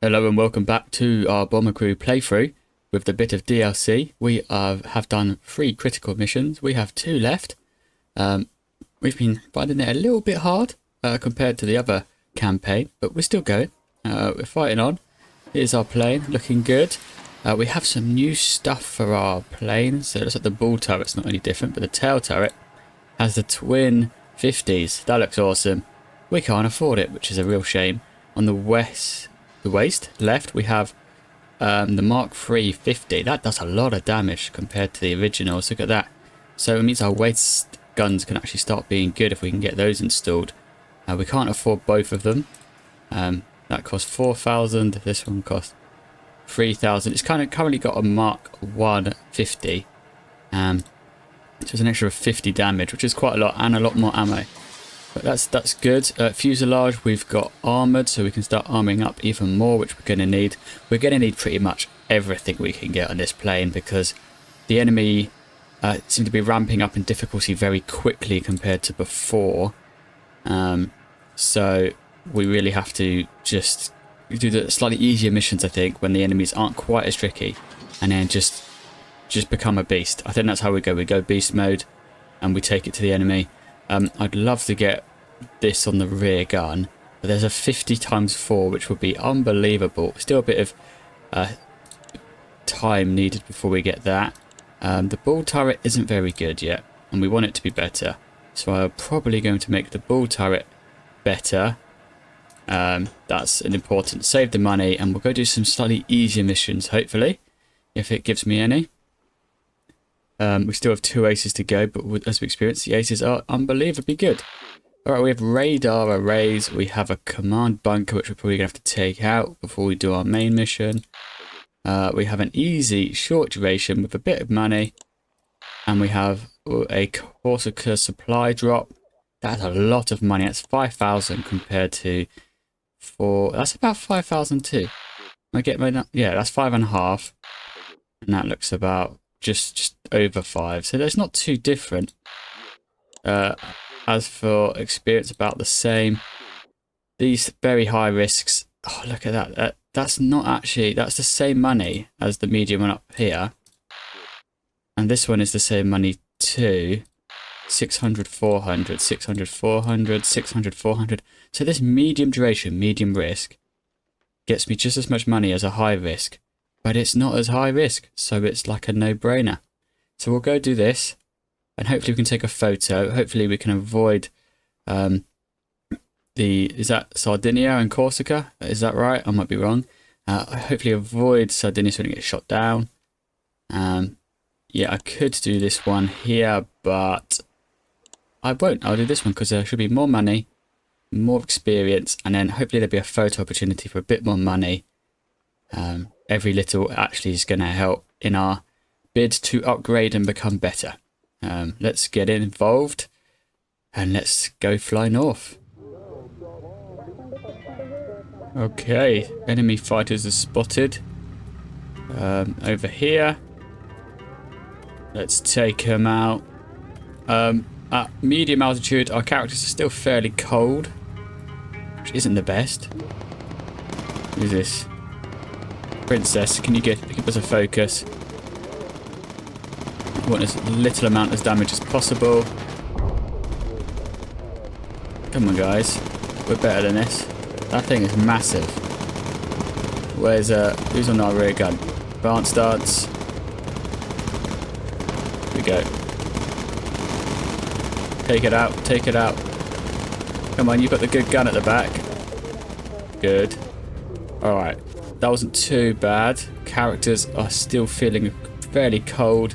Hello and welcome back to our Bomber Crew playthrough with the bit of DLC. We have done 3 critical missions. We have 2 left. We've been finding it a little bit hard compared to the other campaign, but we're still going. We're fighting on. Here's our plane, looking good. We have some new stuff for our plane. So it looks like the ball turret's not any different, but the tail turret has the twin 50s. That looks awesome. We can't afford it, which is a real shame. On the waist left, we have the Mark III 50. That does a lot of damage compared to the originals. Look at that. So it means our waist guns can actually start being good if we can get those installed. We can't afford both of them. That costs 4,000. This one costs 3,000. It's currently got a Mark 150. So it's an extra 50 damage, which is quite a lot, and a lot more ammo. But that's good. Fuselage, we've got armoured, so we can start arming up even more, which we're going to need. We're going to need pretty much everything we can get on this plane because the enemy seem to be ramping up in difficulty very quickly compared to before. So we really have to just do the slightly easier missions, I think, when the enemies aren't quite as tricky, and then just become a beast. I think that's how we go. We go beast mode, and we take it to the enemy. I'd love to get this on the rear gun, but there's a 50x4, which would be unbelievable. Still a bit of time needed before we get that. The ball turret isn't very good yet, and we want it to be better. So I'm probably going to make the ball turret better. That's an important. Save the money, and we'll go do some slightly easier missions, hopefully, if it gives me any. We still have 2 aces to go, but as we experience, the aces are unbelievably good. Alright, we have radar arrays. We have a command bunker, which we're probably going to have to take out before we do our main mission. We have an easy, short duration with a bit of money. And we have a Corsica supply drop. That's a lot of money. That's 5,000 compared to 4. That's about 5,000 too. Yeah, that's 5.5. And that looks about just over 5, so that's not too different. As for experience, about the same. These very high risks, oh look at that, that's not actually, that's the same money as the medium one up here, and this one is the same money too. 600 400 600 400 600 400. So this medium duration, medium risk gets me just as much money as a high risk. But it's not as high risk, so it's like a no-brainer. So we'll go do this, and hopefully we can take a photo. Hopefully we can avoid is that Sardinia and Corsica? Is that right? I might be wrong. Hopefully avoid Sardinia so we don't get shot down. Yeah, I could do this one here, but I won't. I'll do this one because there should be more money, more experience, and then hopefully there'll be a photo opportunity for a bit more money. Every little actually is going to help in our bid to upgrade and become better. Let's get involved and let's go fly north. Okay, enemy fighters are spotted over here. Let's take them out. At medium altitude, our characters are still fairly cold, which isn't the best. Who's this? Princess, can you give us a focus? We want as little amount of damage as possible. Come on, guys. We're better than this. That thing is massive. Where's who's on our rear gun? Advanced starts. Here we go. Take it out. Take it out. Come on, you've got the good gun at the back. Good. All right. That wasn't too bad. Characters are still feeling fairly cold.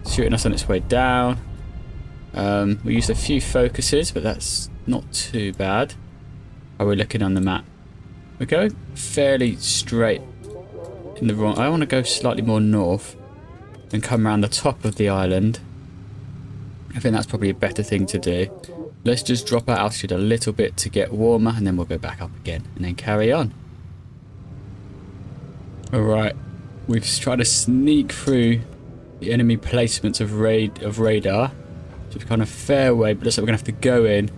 Shooting us on its way down. We used a few focuses, but that's not too bad. Are we looking on the map? We're going fairly straight in the wrong. I want to go slightly more north and come around the top of the island. I think that's probably a better thing to do. Let's just drop our altitude a little bit to get warmer, and then we'll go back up again and then carry on. Alright, we've tried to sneak through the enemy placements of radar. So we've gone a fair way, but looks like we're going to have to go in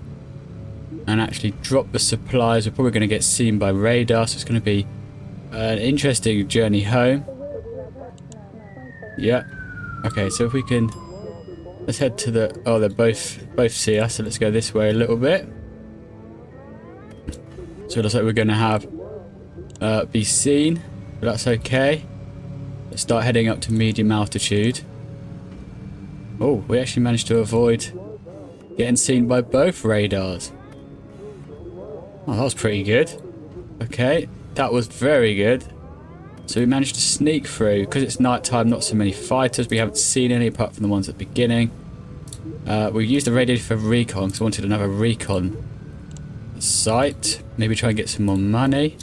and actually drop the supplies. We're probably going to get seen by radar, so it's going to be An interesting journey home. Yeah. Okay, so if we can... Let's head to the... Oh, they both see us, so let's go this way a little bit. So it looks like we're going to have... be seen, but that's okay. Let's start heading up to medium altitude. Oh, we actually managed to avoid getting seen by both radars. Oh, that was pretty good. Okay, that was very good. So we managed to sneak through. Because it's night time, not so many fighters. We haven't seen any apart from the ones at the beginning. We used the radio for recon because I wanted another recon site. Maybe try and get some more money.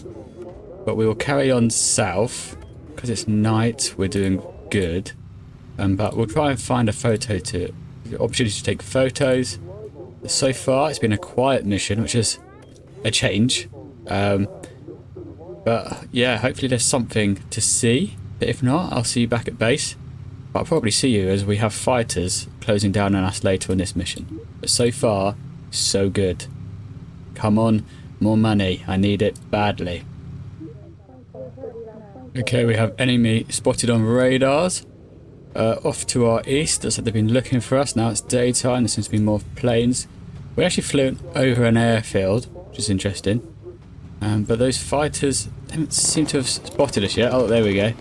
But we will carry on south. Because it's night, we're doing good. But we'll try and find a opportunity to take photos. So far, it's been a quiet mission, which is a change. But yeah, hopefully there's something to see. But if not, I'll see you back at base. But I'll probably see you as we have fighters closing down on us later on this mission. But so far, so good. Come on, more money. I need it badly. Okay, we have enemy spotted on radars. Off to our east. Looks like they've been looking for us. Now it's daytime. There seems to be more planes. We actually flew over an airfield, which is interesting. But those fighters don't seem to have spotted us yet. Oh, there we go.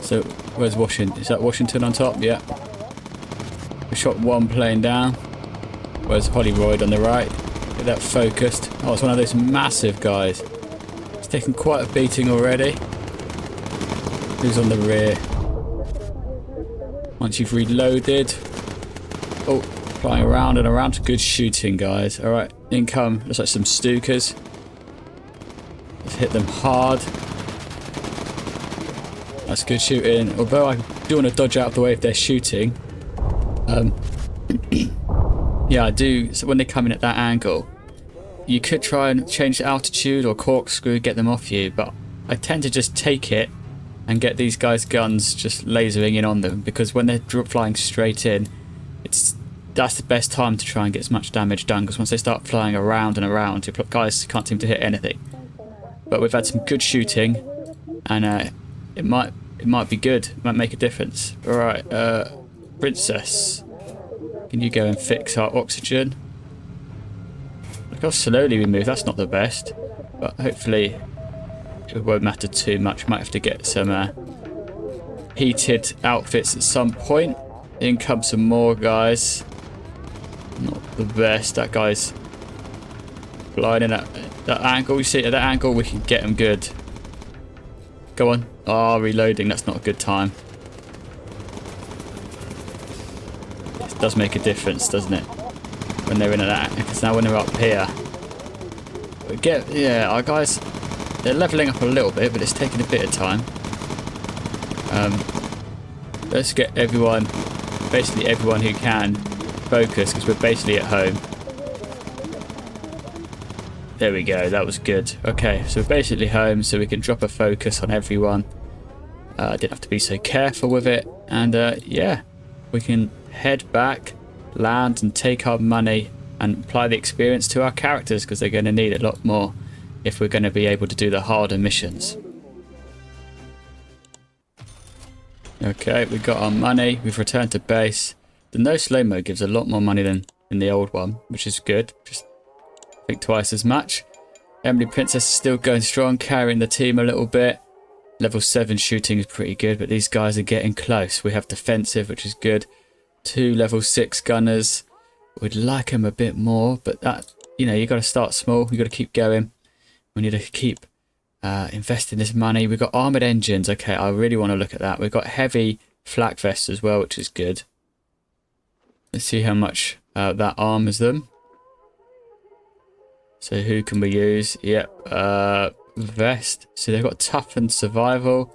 So, where's Washington? Is that Washington on top? Yeah. We shot one plane down. Where's Hollywood on the right? Get that focused. Oh, it's one of those massive guys. It's taken quite a beating already. Who's on the rear? Once you've reloaded. Oh, flying around and around. Good shooting, guys. Alright, income. Looks like some Stukas. Let's hit them hard. That's good shooting. Although I do want to dodge out of the way if they're shooting. Yeah, I do. So when they come in at that angle, you could try and change the altitude or corkscrew, get them off you. But I tend to just take it and get these guys' guns just lasering in on them, because when they're flying straight in, that's the best time to try and get as much damage done, because once they start flying around and around, your guys can't seem to hit anything. But we've had some good shooting, and it might be good. It might make a difference. All right, Princess, can you go and fix our oxygen? Look how slowly we move. That's not the best, but hopefully it won't matter too much. Might have to get some heated outfits at some point. In come some more guys. Not the best. That guy's flying in at that angle. You see, at that angle we can get him good. Go on. Oh, reloading. That's not a good time. This does make a difference, doesn't it? When they're in at that. Because now when they're up here, yeah, our guys, they're leveling up a little bit, but it's taking a bit of time. Let's get everyone, basically everyone who can, focus, because we're basically at home. There we go, that was good. Okay, so we're basically home, so we can drop a focus on everyone. I didn't have to be so careful with it. And yeah, we can head back, land, and take our money and apply the experience to our characters, because they're going to need a lot more if we're going to be able to do the harder missions. Okay, we got our money. We've returned to base. The no slow-mo gives a lot more money than in the old one, which is good. Just I think twice as much. Emily Princess is still going strong, carrying the team a little bit. Level 7 shooting is pretty good, but these guys are getting close. We have defensive, which is good. 2 level 6 gunners. We'd like them a bit more, but that, you know, you got to start small. You got to keep going. We need to keep investing this money. We've got armored engines. Okay, I really want to look at that. We've got heavy flak vests as well, which is good. Let's see how much that armors them. So who can we use? Yep, vest. So they've got tough and survival.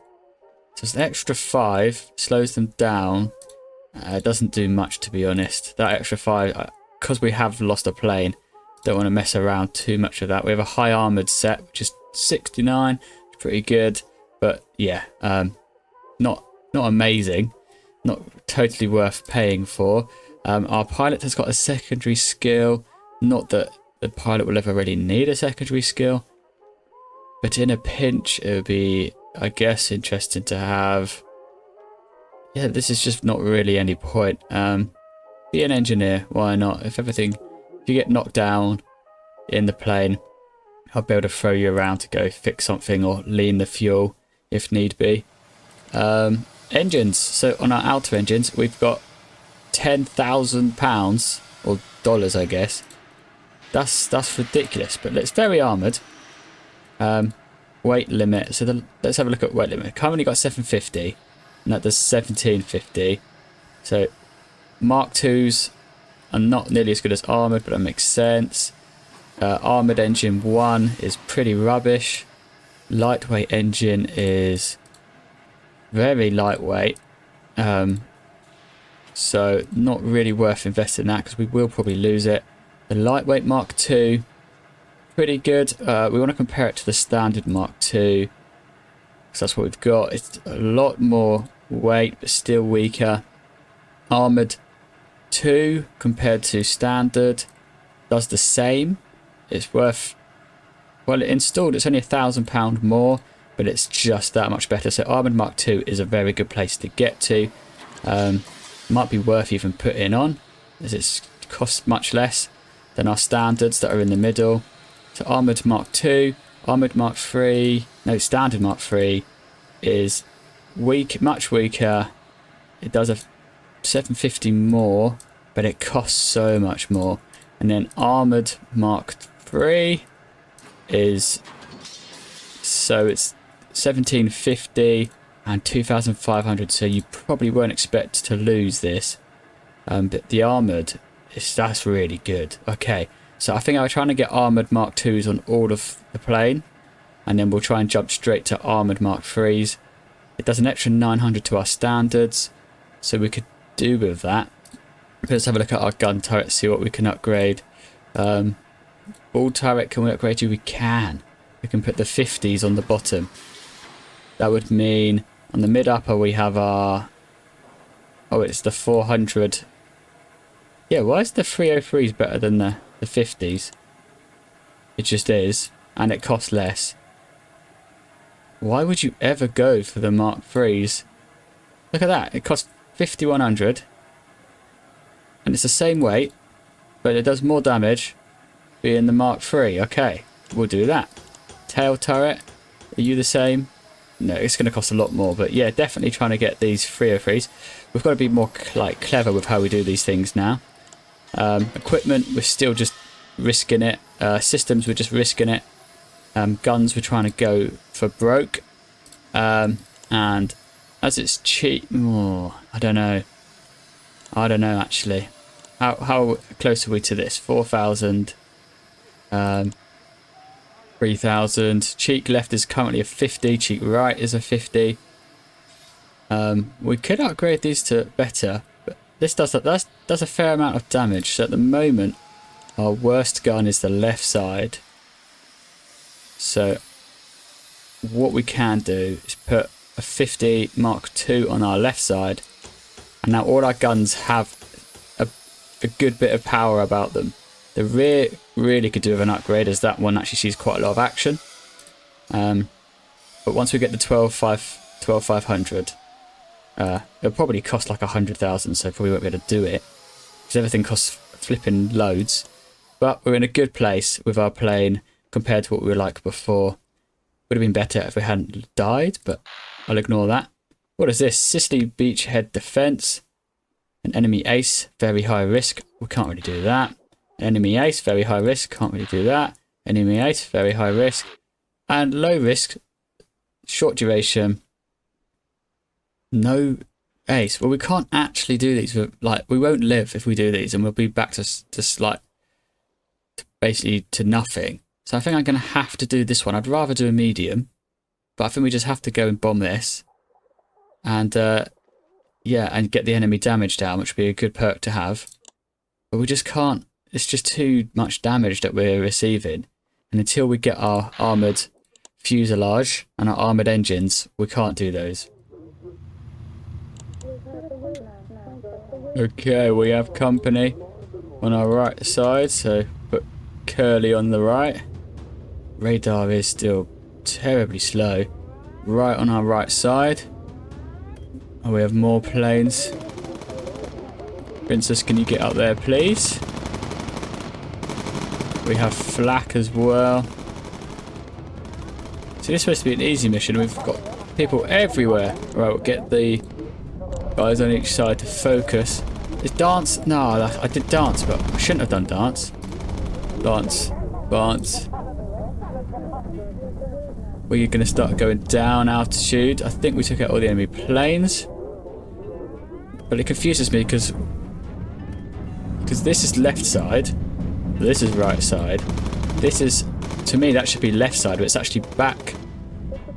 So it's an extra 5, slows them down. It doesn't do much, to be honest. That extra 5, because we have lost a plane, don't want to mess around too much with that. We have a high armored set, which is 69. It's pretty good, but yeah, not amazing, not totally worth paying for. Our pilot has got a secondary skill. Not that the pilot will ever really need a secondary skill. But in a pinch, it would be, I guess, interesting to have... Yeah, this is just not really any point. Be an engineer, why not? If you get knocked down in the plane, I'll be able to throw you around to go fix something or lean the fuel if need be. Engines. So on our outer engines, we've got £10,000 or dollars, I guess. That's ridiculous, but it's very armoured. Weight limit. So let's have a look at weight limit. Currently got 750, and that does 1750. So Mark 2s are not nearly as good as armoured, but that makes sense. Armoured engine 1 is pretty rubbish. Lightweight engine is very lightweight. So not really worth investing in that because we will probably lose it. The lightweight Mark 2, pretty good. We want to compare it to the standard Mark 2 because that's what we've got. It's a lot more weight but still weaker. Armoured 2 compared to standard does the same. It's worth, well, installed it's only £1,000 more, but it's just that much better. So Armoured Mark 2 is a very good place to get to. Might be worth even putting on as it costs much less than our standards that are in the middle. So Armoured Mark 2, Armoured Mark 3, no, Standard Mark 3 is weak, much weaker. It does a 750 more, but it costs so much more. And then Armoured Mark 3 is, so it's 1750 and 2500, so you probably won't expect to lose this. But the armoured, that's really good. Okay, so I think I'm trying to get Armoured Mark 2s on all of the plane, and then we'll try and jump straight to Armoured Mark 3s. It does an extra 900 to our standards, so we could do with that. Let's have a look at our gun turret, see what we can upgrade. Ball turret, can we upgrade to? We can. We can put the 50s on the bottom. That would mean on the mid upper we have our, oh, it's the 400. Yeah, why is the 303s better than the 50s? It just is, and it costs less. Why would you ever go for the Mark 3s? Look at that, it costs 5100 and it's the same weight, but it does more damage being the Mark 3. Okay, we'll do that. Tail turret, are you the same? No, it's going to cost a lot more, but yeah, definitely trying to get these 303s. We've got to be more clever with how we do these things now. Equipment, we're still just risking it. Systems, we're just risking it. Guns, we're trying to go for broke. And as it's cheap, I don't know. I don't know actually. How close are we to this? 4,000. 3,000. Cheek left is currently a 50. Cheek right is a 50. We could upgrade these to better, but this does a fair amount of damage. So at the moment, our worst gun is the left side. So what we can do is put a 50 Mark II on our left side, and now all our guns have a good bit of power about them. The rear really could do with an upgrade, as that one actually sees quite a lot of action. But once we get the 12,500, it'll probably cost like 100,000, so probably won't be able to do it because everything costs flipping loads. But we're in a good place with our plane compared to what we were like before. Would have been better if we hadn't died, but I'll ignore that. What is this? Sicily Beachhead Defense. An enemy ace, very high risk. We can't really do that. Enemy ace, very high risk. Can't really do that. Enemy ace, very high risk. And low risk, short duration. No ace. Well, we can't actually do these. We won't live if we do these, and we'll be back to basically to nothing. So I think I'm going to have to do this one. I'd rather do a medium, but I think we just have to go and bomb this. And yeah, and get the enemy damage down, which would be a good perk to have. But we just can't. It's just too much damage that we're receiving. And until we get our armoured fuselage and our armoured engines, we can't do those. Okay, we have company on our right side, so put Curly on the right. Radar is still terribly slow. Right on our right side. Oh, we have more planes. Princess, can you get up there, please? We have flak as well. So this is supposed to be an easy mission. We've got people everywhere. Right, we'll get the guys on each side to focus. Is dance? No, I did dance, but I shouldn't have done dance. Dance. Dance. We're going to start going down altitude. I think we took out all the enemy planes. But it confuses me because this is left side. This is right side. This is, to me, that should be left side, but it's actually back.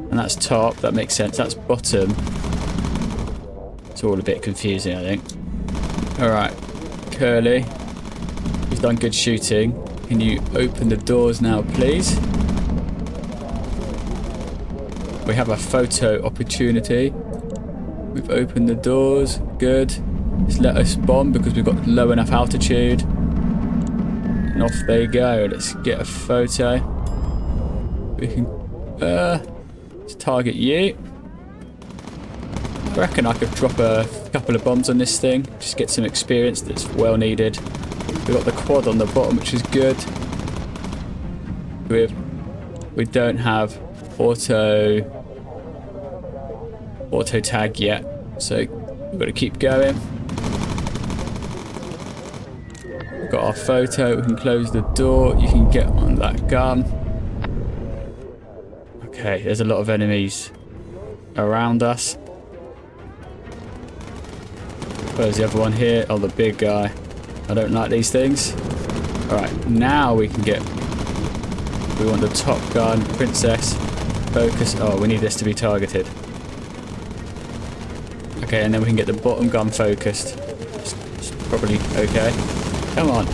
And that's top. That makes sense. That's bottom. It's all a bit confusing, I think. Alright. Curly. You've done good shooting. Can you open the doors now, please? We have a photo opportunity. We've opened the doors. Good. Just let us bomb because we've got low enough altitude. And off they go. Let's get a photo. We can let's target you. I reckon I could drop a couple of bombs on this thing. Just get some experience that's well needed. We've got the quad on the bottom, which is good. We don't have auto tag yet, so we've got to keep going. We've got our photo. We can close the door. You can get on that gun. Okay, there's a lot of enemies around us. Where's the other one here? Oh, the big guy. I don't like these things. Alright, now we can get... We want the top gun. Princess. Focus. Oh, we need this to be targeted. Okay, and then we can get the bottom gun focused. It's probably okay. Come on.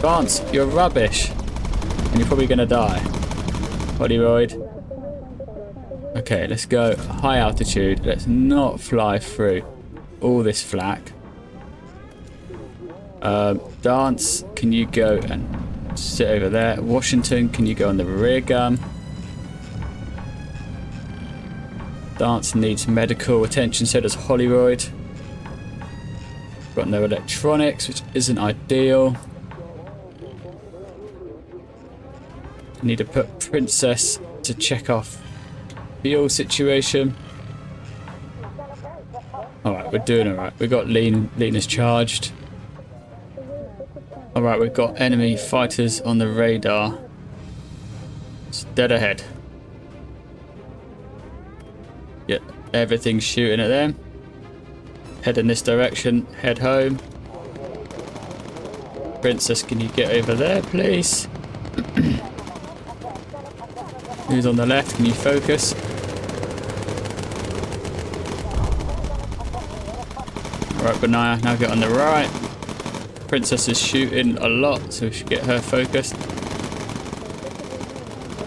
Vance, you're rubbish. And you're probably going to die. Hollywood. Okay, let's go high altitude. Let's not fly through all this flak. Dance, can you go and sit over there? Washington, can you go on the rear gun? Dance needs medical attention, so does Hollywood. Got no electronics, which isn't ideal. Need to put Princess to check off fuel situation. Alright, we're doing alright. We've got Lean is charged. Alright, we've got enemy fighters on the radar. It's dead ahead. Yep, everything's shooting at them. Head in this direction. Head home. Princess, can you get over there, please? Who's on the left? Can you focus? Alright, Benaya, now get on the right. Princess is shooting a lot, so we should get her focused.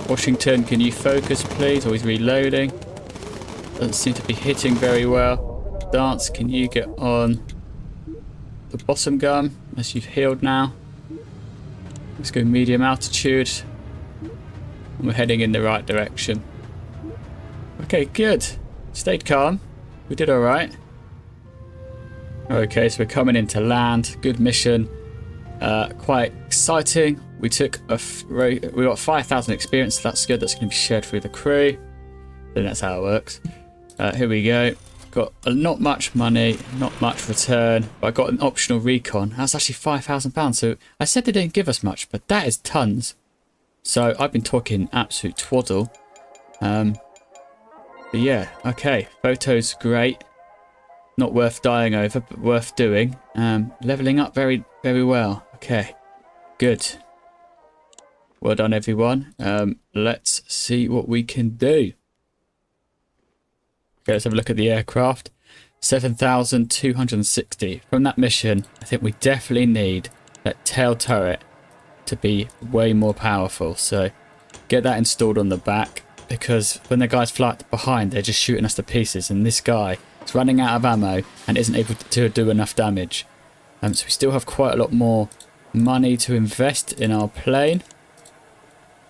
Washington, can you focus, please? Always reloading. Doesn't seem to be hitting very well. Dance, can you get on the bottom gun? Unless you've healed now. Let's go medium altitude. And we're heading in the right direction. Okay, good. Stayed calm. We did alright. Okay, so we're coming into land. Good mission. Quite exciting. We got 5,000 experience. So that's good. That's going to be shared through the crew. Then that's how it works. Here we go. Got not much money, not much return. But I got an optional recon. That's actually £5,000. So I said they didn't give us much, but that is tons. So I've been talking absolute twaddle. But yeah, okay. Photos great. Not worth dying over, but worth doing. Leveling up very, very well. Okay, good. Well done, everyone. Let's see what we can do. Okay, let's have a look at the aircraft. 7,260. From that mission, I think we definitely need that tail turret to be way more powerful. So get that installed on the back, because when the guys fly behind, they're just shooting us to pieces, and this guy is running out of ammo and isn't able to do enough damage. So we still have quite a lot more money to invest in our plane.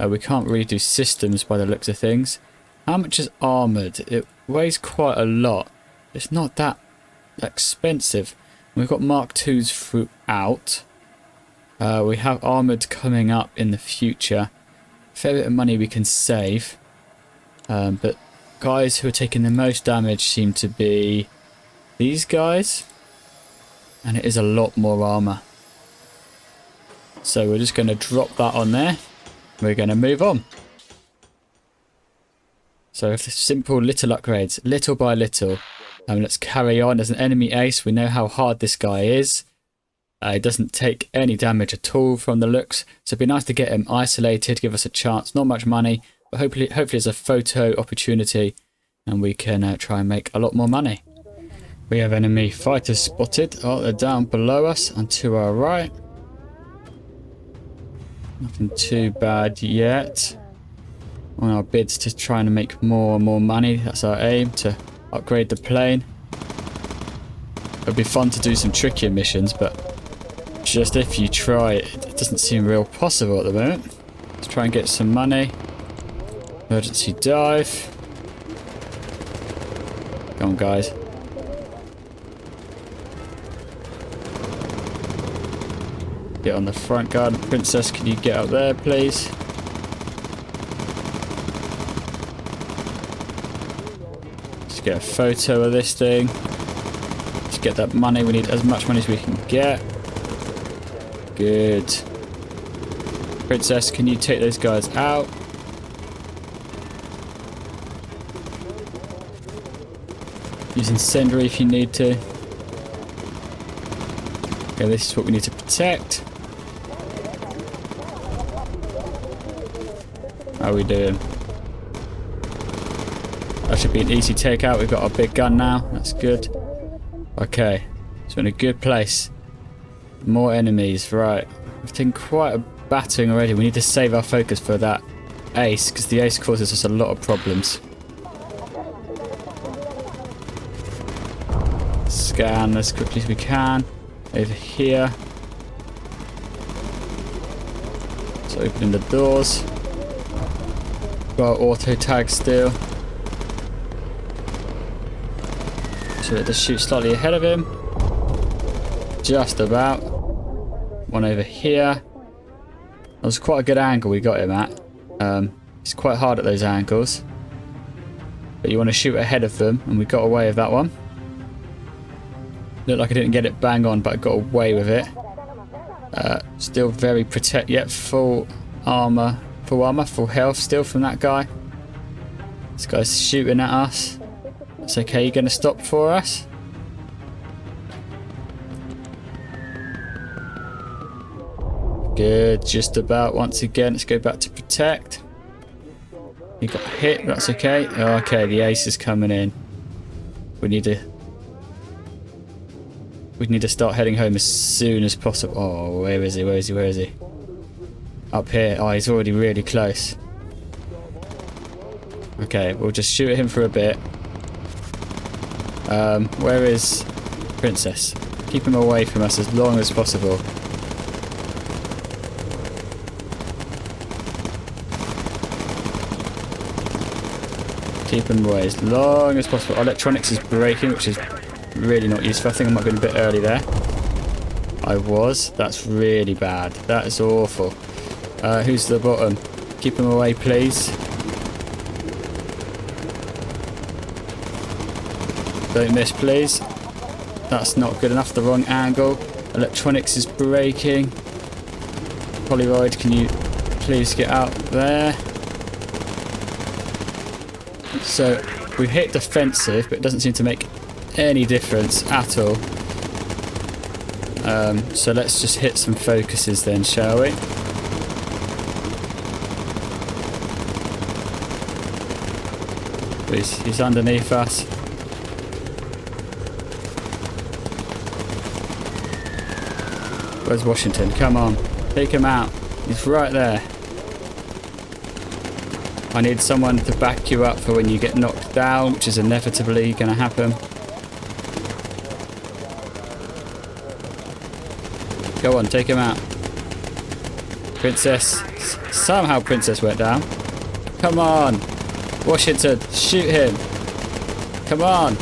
We can't really do systems by the looks of things. How much is armoured? It weighs quite a lot. It's not that expensive. We've got Mark IIs throughout. We have armoured coming up in the future. Fair bit of money we can save. But guys who are taking the most damage seem to be these guys. And it is a lot more armour. So we're just going to drop that on there. We're going to move on. So simple little upgrades, little by little. Let's carry on. As an enemy ace, we know how hard this guy is. He doesn't take any damage at all from the looks. So it'd be nice to get him isolated, give us a chance. Not much money, but hopefully there's a photo opportunity and we can try and make a lot more money. We have enemy fighters spotted. Oh, they're down below us and to our right. Nothing too bad yet. On our bids to try and make more and more money. That's our aim, to upgrade the plane. It'd be fun to do some trickier missions, but just if you try it doesn't seem real possible at the moment. Let's try and get some money. Emergency dive. Come on, guys. Get on the front guard. Princess, can you get up there, please? Let's get a photo of this thing. Let's get that money. We need as much money as we can get. Good. Princess, can you take those guys out? Use incendiary if you need to. Okay, this is what we need to protect. How are we doing? That should be an easy takeout. We've got our big gun now. That's good. Okay, so in a good place. More enemies, right. We've taken quite a battering already. We need to save our focus for that ace, because the ace causes us a lot of problems. Scan as quickly as we can. Over here. So opening the doors. Got our auto tag still. So let us shoot slightly ahead of him. Just about. One over here. That was quite a good angle we got him at. It's quite hard at those angles. But you want to shoot ahead of them, and we got away with that one. Looked like I didn't get it bang on, but I got away with it. Still very yet full armor, full health still from that guy. This guy's shooting at us. It's okay, you're going to stop for us? Good, just about. Once again, let's go back to protect. He got hit, that's okay. Okay, the ace is coming in. We need to start heading home as soon as possible. Oh, where is he? Where is he? Where is he? Up here. Oh, he's already really close. Okay, we'll just shoot at him for a bit. Where is Princess? Keep him away from us as long as possible. Keep him away as long as possible. Our electronics is breaking, which is really not useful. I think I might have been a bit early there. I was. That's really bad. That is awful. Who's the bottom? Keep him away, please. Don't miss, please. That's not good enough. The wrong angle. Electronics is breaking. Polaroid, can you please get out there? So we hit defensive, but it doesn't seem to make any difference at all. So let's just hit some focuses then, shall we? He's underneath us. Where's Washington? Come on, take him out. He's right there. I need someone to back you up for when you get knocked down, which is inevitably going to happen. Go on, take him out. Princess. Somehow Princess went down. Come on. Washington, shoot him. Come on.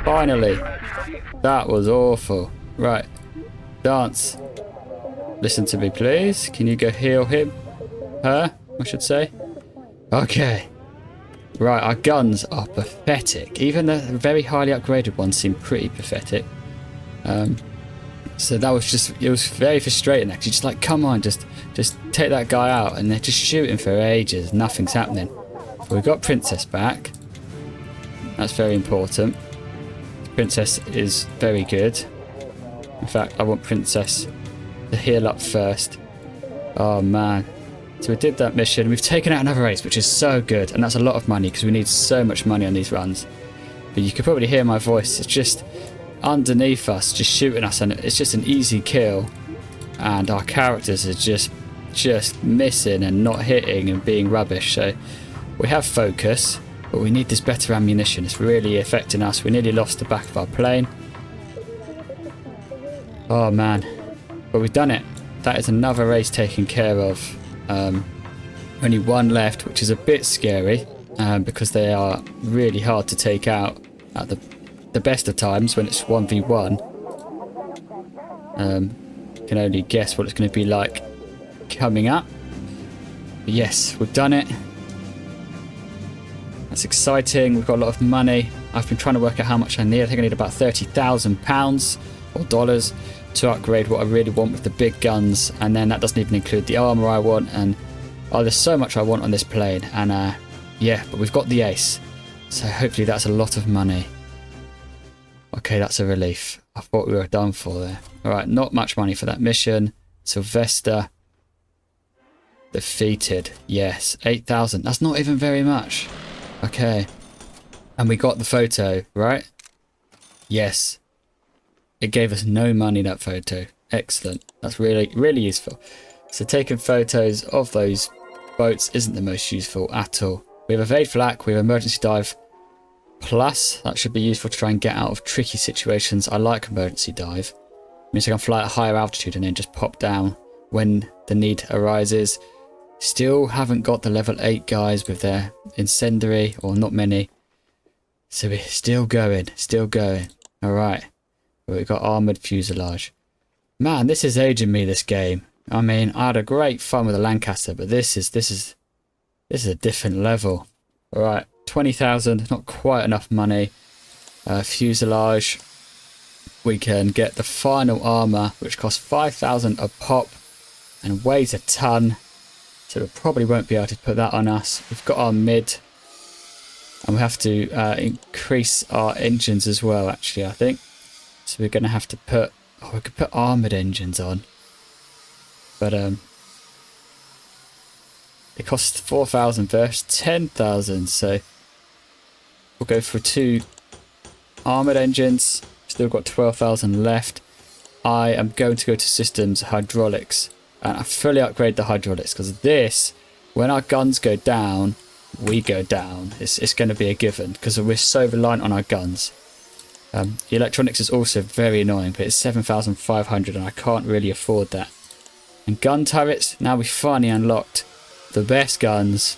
Finally. That was awful. Right. Dance. Listen to me, please. Can you go heal him? Her, I should say. Okay. Right, our guns are pathetic. Even the very highly upgraded ones seem pretty pathetic. So that was just, it was very frustrating actually. Just like, come on, just take that guy out. And they're just shooting for ages. Nothing's happening. So we got Princess back. That's very important. Princess is very good. In fact, I want Princess to heal up first. Oh man. So we did that mission. We've taken out another ace, which is so good. And that's a lot of money because we need so much money on these runs. But you can probably hear my voice. It's just underneath us, just shooting us. And it's just an easy kill. And our characters are just missing and not hitting and being rubbish. So we have focus, but we need this better ammunition. It's really affecting us. We nearly lost the back of our plane. Oh man. But we've done it. That is another race taken care of. Only one left, which is a bit scary because they are really hard to take out at the best of times when it's 1v1. Can only guess what it's going to be like coming up. But yes, we've done it. That's exciting. We've got a lot of money. I've been trying to work out how much I need. I think I need about £30,000 or dollars to upgrade what I really want with the big guns, and then that doesn't even include the armor I want. And oh, there's so much I want on this plane. And yeah, but we've got the ace, so hopefully that's a lot of money. Okay, that's a relief. I thought we were done for there. All right, not much money for that mission. Sylvester defeated. Yes, 8,000. That's not even very much. Okay, and we got the photo, right? Yes. It gave us no money, that photo. Excellent. That's really, really useful. So taking photos of those boats isn't the most useful at all. We have evade flak, we have emergency dive plus. That should be useful to try and get out of tricky situations. I like emergency dive. It means I can fly at a higher altitude and then just pop down when the need arises. Still haven't got the level 8 guys with their incendiary, or not many. So we're still going, All right. We've got armoured fuselage. Man, this is aging me, this game. I mean, I had a great fun with the Lancaster, but this is a different level. All right, 20,000, not quite enough money. Fuselage. We can get the final armour, which costs 5,000 a pop and weighs a ton. So we probably won't be able to put that on us. We've got our mid, and we have to increase our engines as well, actually, I think. So we're going to have to put, oh, we could put armoured engines on. But it costs 4,000 versus 10,000. So we'll go for 2 armoured engines. Still got 12,000 left. I am going to go to systems hydraulics. And I fully upgrade the hydraulics because this, when our guns go down, we go down. It's going to be a given because we're so reliant on our guns. The electronics is also very annoying, but it's 7,500 and I can't really afford that. And gun turrets, now we finally unlocked the best guns,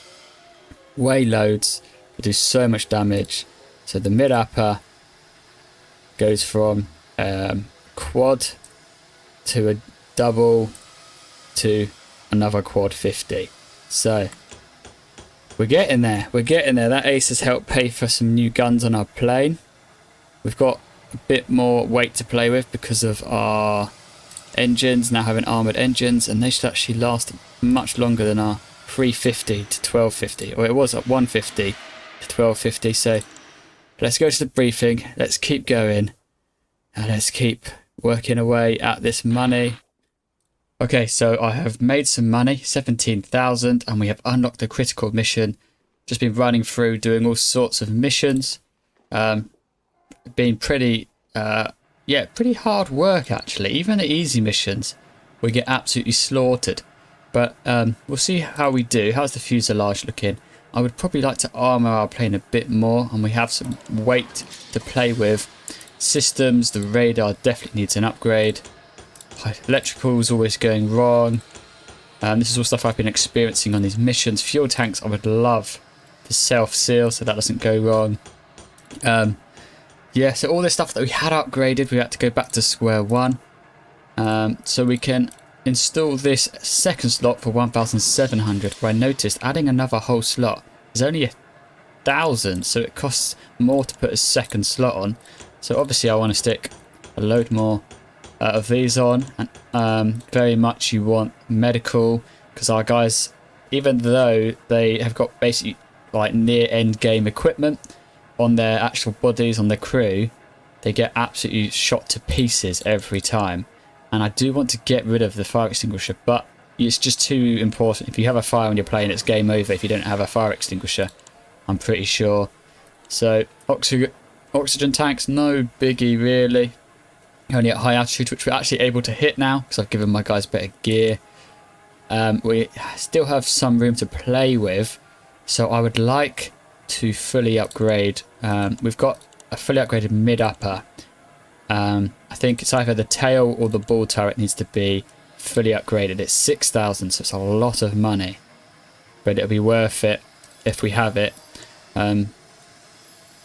weigh loads, they do so much damage. So the mid upper goes from quad to a double to another quad 50. So we're getting there. That ace has helped pay for some new guns on our plane. We've got a bit more weight to play with because of our engines now having armoured engines, and they should actually last much longer than our 350 to 1250, or it was at 150 to 1250. So let's go to the briefing, let's keep going, and let's keep working away at this money. Okay, so I have made some money, 17,000, and we have unlocked the critical mission. Just been running through doing all sorts of missions. Been pretty pretty hard work actually. Even the easy missions we get absolutely slaughtered, but we'll see how we do. How's the fuselage looking? I would probably like to armor our plane a bit more, and we have some weight to play with. Systems, the radar definitely needs an upgrade. Electrical's always going wrong. This is all stuff I've been experiencing on these missions. Fuel tanks I would love to self-seal so that doesn't go wrong. Yeah, so all this stuff that we had upgraded, we had to go back to square one. So we can install this second slot for 1,700, where I noticed adding another whole slot is only 1,000, so it costs more to put a second slot on. So obviously I want to stick a load more of these on, and very much you want medical, because our guys, even though they have got basically like near end game equipment on their actual bodies, on their crew, they get absolutely shot to pieces every time. And I do want to get rid of the fire extinguisher, but it's just too important. If you have a fire when you're playing, it's game over if you don't have a fire extinguisher, I'm pretty sure. So oxygen tanks, no biggie really. Only at high altitude, which we're actually able to hit now because I've given my guys better gear. We still have some room to play with, so I would like to fully upgrade. We've got a fully upgraded mid-upper. I think it's either the tail or the ball turret needs to be fully upgraded. It's 6,000, so it's a lot of money, but it'll be worth it if we have it.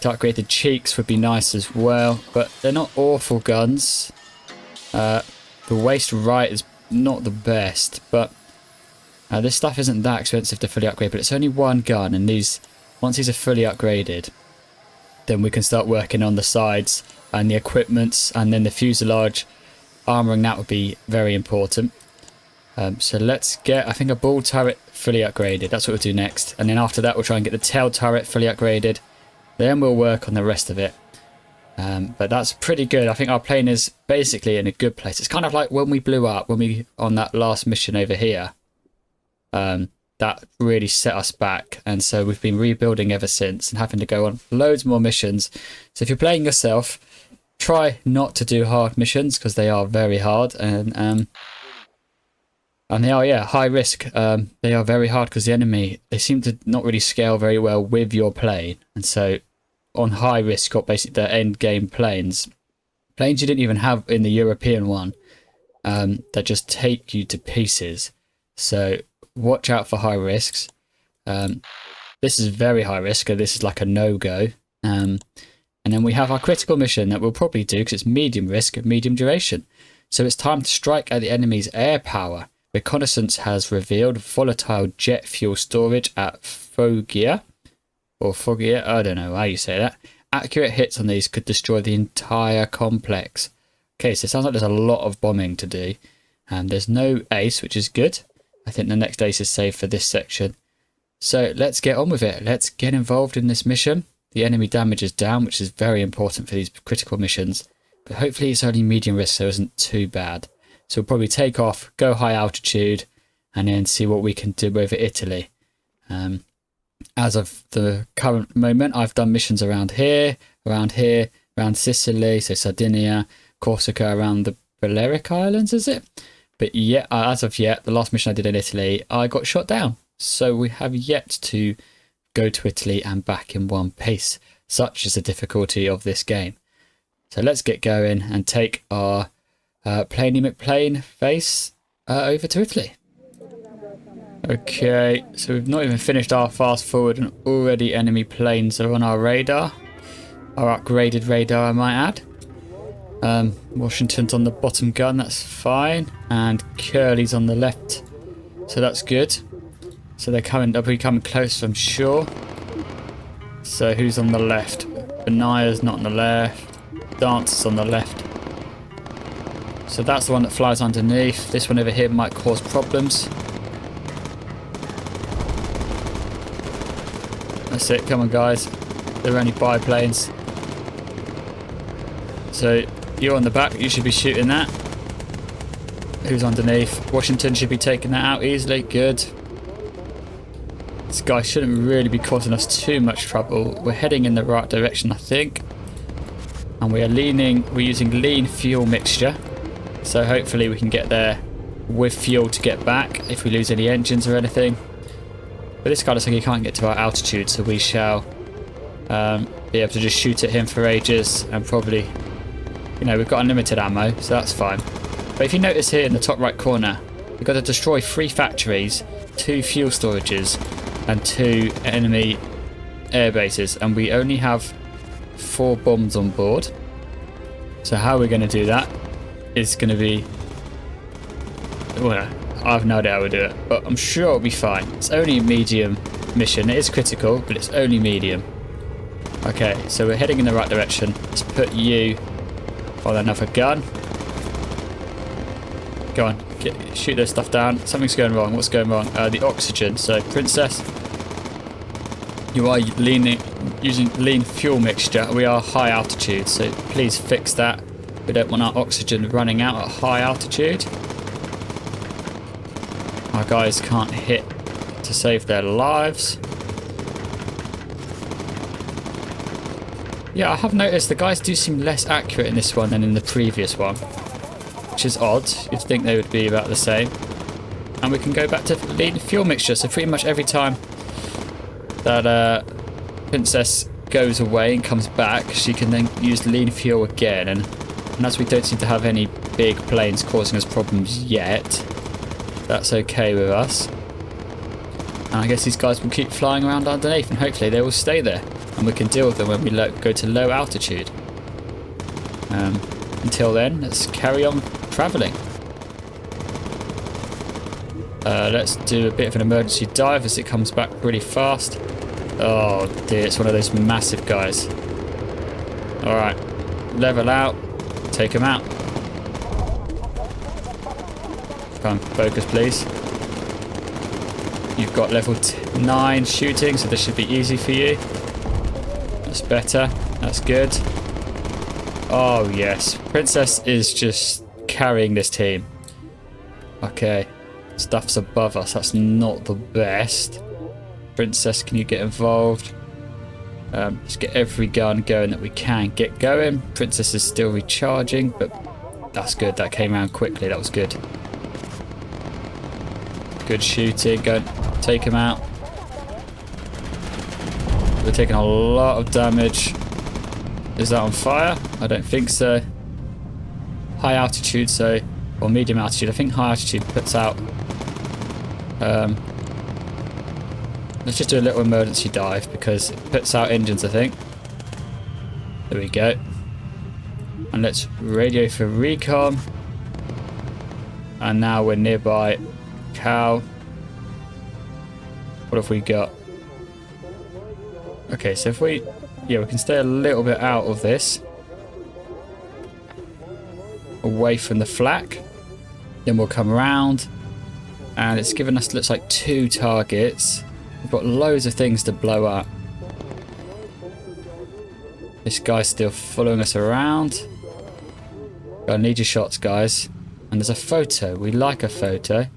To upgrade the cheeks would be nice as well, but they're not awful guns. The waist right is not the best, but this stuff isn't that expensive to fully upgrade, but it's only one gun, and once these are fully upgraded, then we can start working on the sides and the equipments, and then the fuselage armouring. That would be very important. So let's get, I think, a ball turret fully upgraded. That's what we'll do next, and then after that we'll try and get the tail turret fully upgraded. Then we'll work on the rest of it. But that's pretty good. I think our plane is basically in a good place. It's kind of like when we blew up, on that last mission over here. That really set us back. And so we've been rebuilding ever since and having to go on loads more missions. So if you're playing yourself, try not to do hard missions because they are very hard. And they are, yeah, high risk. They are very hard because the enemy, they seem to not really scale very well with your plane. And so on high risk, got basically the end game planes you didn't even have in the European one, that just take you to pieces. So watch out for high risks. This is very high risk, this is like a no-go. And then we have our critical mission that we'll probably do because it's medium risk, medium duration. So it's time to strike at the enemy's air power. Reconnaissance has revealed volatile jet fuel storage at Foggia, or Foggia, I don't know how you say that. Accurate hits on these could destroy the entire complex. Okay, so it sounds like there's a lot of bombing to do. There's no ace, which is good. I think the next ace is saved for this section. So let's get on with it. Let's get involved in this mission. The enemy damage is down, which is very important for these critical missions. But hopefully it's only medium risk, so it isn't too bad. So we'll probably take off, go high altitude, and then see what we can do over Italy. As of the current moment, I've done missions around here, around Sicily, so Sardinia, Corsica, around the Balearic Islands, is it? But yeah, as of yet, the last mission I did in Italy, I got shot down. So we have yet to go to Italy and back in one piece. Such is the difficulty of this game. So let's get going and take our Planey McPlane face over to Italy. Okay, so we've not even finished our fast forward and already enemy planes are on our radar. Our upgraded radar, I might add. Washington's on the bottom gun, that's fine. And Curly's on the left, so that's good. So they'll be coming close, I'm sure. So who's on the left? Benaya's not on the left. Dancer's on the left. So that's the one that flies underneath. This one over here might cause problems. That's it, come on guys. They're only biplanes. So you're on the back, you should be shooting that. Who's underneath? Washington should be taking that out easily, good. This guy shouldn't really be causing us too much trouble. We're heading in the right direction, I think. And we're using lean fuel mixture. So hopefully we can get there with fuel to get back if we lose any engines or anything. But this guy looks like he can't get to our altitude, so we shall be able to just shoot at him for ages and probably, you know, we've got unlimited ammo, so that's fine. But if you notice here in the top right corner, We've got to destroy 3 factories, 2 fuel storages, and 2 enemy air bases. And we only have 4 bombs on board. So how we're going to do that is going to be... Well, I have no idea how we'll do it, but I'm sure it'll be fine. It's only a medium mission. It is critical, but it's only medium. Okay, so we're heading in the right direction. Let's put you on another gun. Go on, shoot this stuff down. Something's going wrong. What's going wrong? The oxygen. So, Princess, you are using lean fuel mixture. We are high altitude, so please fix that. We don't want our oxygen running out at high altitude. Our guys can't hit to save their lives. Yeah, I have noticed the guys do seem less accurate in this one than in the previous one, which is odd. You'd think they would be about the same. And we can go back to lean fuel mixture, so pretty much every time that Princess goes away and comes back, she can then use lean fuel again. And as we don't seem to have any big planes causing us problems yet, that's okay with us. And I guess these guys will keep flying around underneath, and hopefully they will stay there. And we can deal with them when we go to low altitude. Until then, let's carry on travelling. Let's do a bit of an emergency dive as it comes back pretty fast. Oh dear, it's one of those massive guys. Alright, level out, take him out. Come, focus please. You've got level 9 shooting, so this should be easy for you. That's better, that's good. Oh yes, Princess is just carrying this team. Okay, stuff's above us, that's not the best. Princess, can you get involved? Let's get every gun going that we can get going. Princess is still recharging, but that's good, that came around quickly, that was good. Good shooting, go take him out. We're taking a lot of damage. Is that on fire? I don't think so. High altitude, so, or medium altitude. I think high altitude puts out. Let's just do a little emergency dive because it puts out engines, I think. There we go. And let's radio for recon. And now we're nearby Cow. What have we got? Okay, so if we can stay a little bit out of this, away from the flak, then we'll come around, and it's given us, looks like 2 targets. We've got loads of things to blow up. This guy's still following us around. I need your shots, guys. And there's a photo. We like a photo.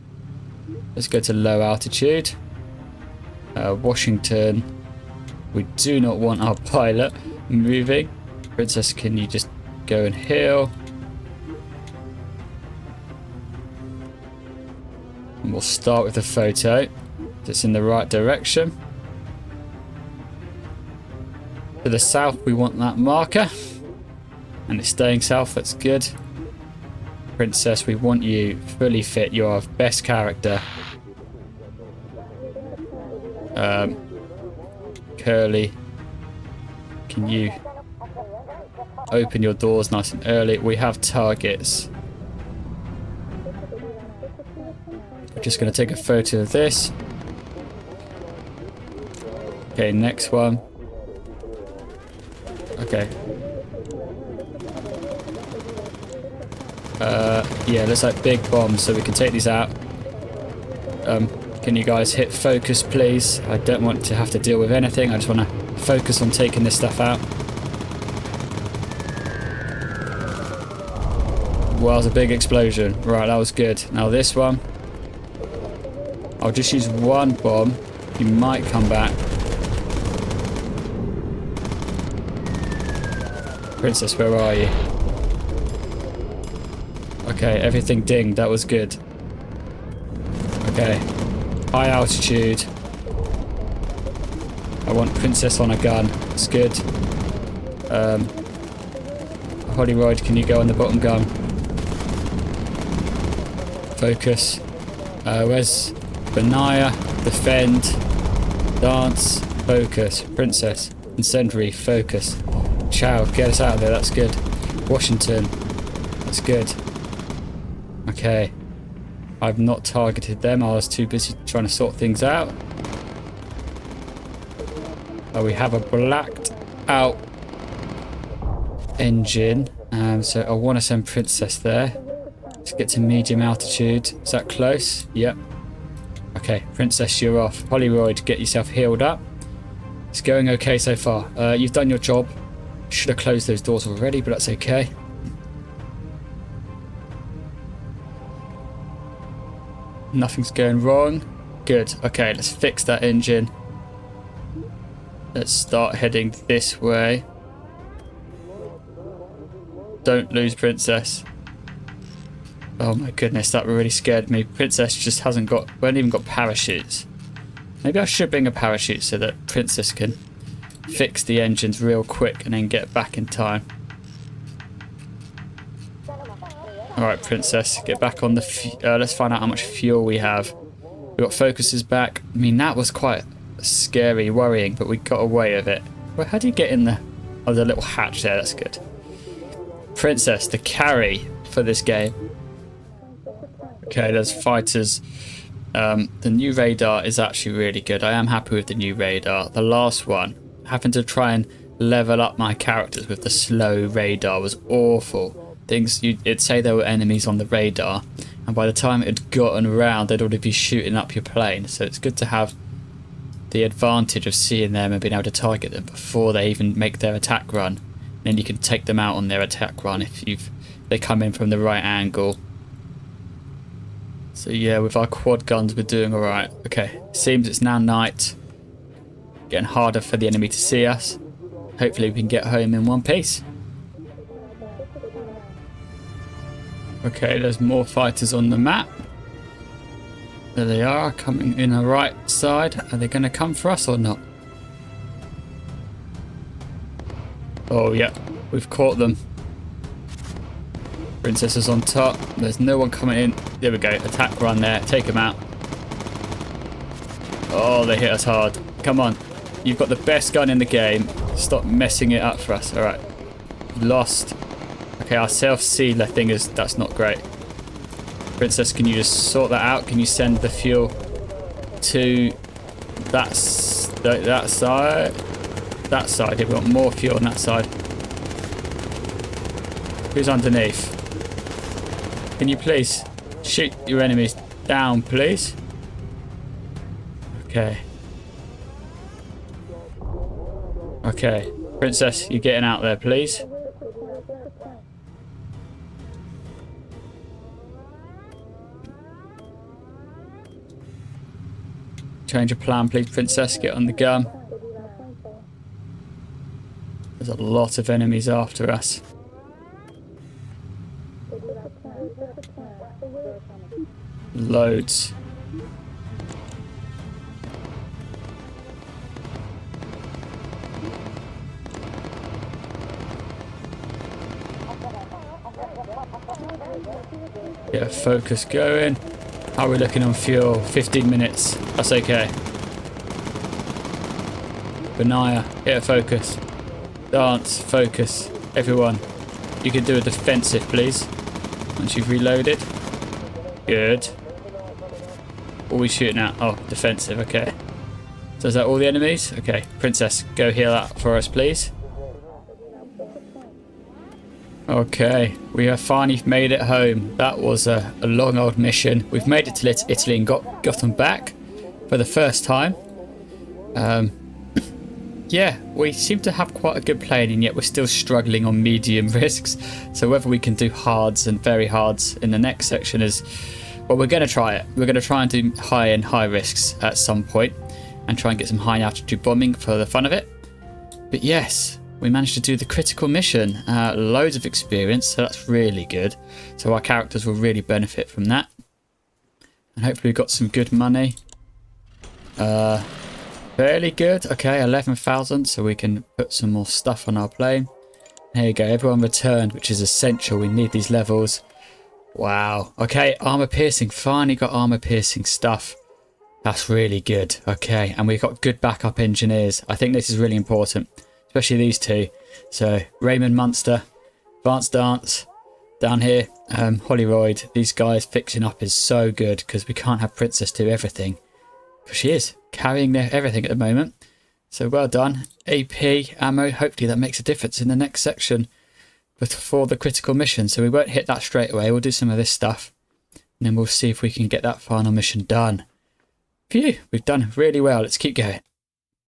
Let's go to low altitude. Washington. We do not want our pilot moving. Princess, can you just go and heal? And we'll start with the photo. It's in the right direction. To the south, we want that marker. And it's staying south, that's good. Princess, we want you fully fit. You're our best character. Curly, can you open your doors nice and early? We have targets. We're just going to take a photo of this. Okay, next one. Okay. Yeah, looks like big bombs, so we can take these out. Can you guys hit focus, please? I don't want to have to deal with anything. I just want to focus on taking this stuff out. Well, it's a big explosion. Right, that was good. Now this one. I'll just use one bomb. You might come back. Princess, where are you? Okay, everything dinged. That was good. Okay. High altitude. I want Princess on a gun. It's good. Hollywood, can you go on the bottom gun? Focus. Where's Benaya? Defend. Dance. Focus. Princess. Incendiary. Focus. Chow. Get us out of there. That's good. Washington. That's good. Okay. I've not targeted them. I was too busy trying to sort things out. Oh, we have a blacked out engine. So I want to send Princess there. Let's get to medium altitude. Is that close? Yep. Okay, Princess, you're off. Hollywood, get yourself healed up. It's going okay so far. You've done your job. Should have closed those doors already, but that's okay. Nothing's going wrong. Good. Okay, let's fix that engine. Let's start heading this way. Don't lose Princess. Oh my goodness, that really scared me. Princess just hasn't even got parachutes. Maybe I should bring a parachute so that Princess can fix the engines real quick and then get back in time. Alright, Princess, get back on the... let's find out how much fuel we have. We got focuses back. I mean, that was quite scary, worrying, but we got away with it. Well, how do you get in the... Oh, the little hatch there, that's good. Princess, the carry for this game. Okay, there's fighters. The new radar is actually really good. I am happy with the new radar. The last one, having to try and level up my characters with the slow radar was awful. It'd say there were enemies on the radar, and by the time it had gotten around, they'd already be shooting up your plane. So it's good to have the advantage of seeing them and being able to target them before they even make their attack run. And then you can take them out on their attack run if they come in from the right angle. So yeah, with our quad guns, we're doing all right. Okay, seems it's now night. Getting harder for the enemy to see us. Hopefully we can get home in one piece. Okay, there's more fighters on the map. There they are, coming in the right side. Are they going to come for us or not? Oh yeah, we've caught them. Princess is on top. There's no one coming in. There we go. Attack run there. Take them out. Oh, they hit us hard. Come on. You've got the best gun in the game. Stop messing it up for us. All right. Lost. Okay, our self-sealer thing that's not great. Princess, can you just sort that out? Can you send the fuel to that side? That side. Yeah, we want more fuel on that side. Who's underneath? Can you please shoot your enemies down, please? Okay. Okay. Princess, you're getting out there, please. Change of plan, please, Princess. Get on the gun. There's a lot of enemies after us. Loads. Yeah, focus going. How are we looking on fuel? 15 minutes. That's okay. Benaya, hit a focus. Dance, focus. Everyone, you can do a defensive, please. Once you've reloaded. Good. What are we shooting at? Oh, defensive, okay. So is that all the enemies? Okay, Princess, go heal that for us, please. Okay, we have finally made it home. That was a long old mission. We've made it to Italy and got them back for the first time. Yeah, we seem to have quite a good plane, and yet we're still struggling on medium risks. So whether we can do hards and very hards in the next section is... Well, we're going to try it. We're going to try and do high and high risks at some point and try and get some high altitude bombing for the fun of it. But yes, we managed to do the critical mission. Loads of experience, so that's really good. So our characters will really benefit from that. And hopefully we got some good money. Fairly good. Okay, 11,000, so we can put some more stuff on our plane. There you go, everyone returned, which is essential. We need these levels. Wow. Okay, armor piercing. Finally got armor piercing stuff. That's really good. Okay, and we've got good backup engineers. I think this is really important, especially these two. So Raymond Munster, Advanced Dance, down here, Hollyroyd. These guys fixing up is so good because we can't have Princess do everything. But she is carrying everything at the moment. So well done. AP, ammo. Hopefully that makes a difference in the next section before the critical mission. So we won't hit that straight away. We'll do some of this stuff. And then we'll see if we can get that final mission done. Phew, we've done really well. Let's keep going.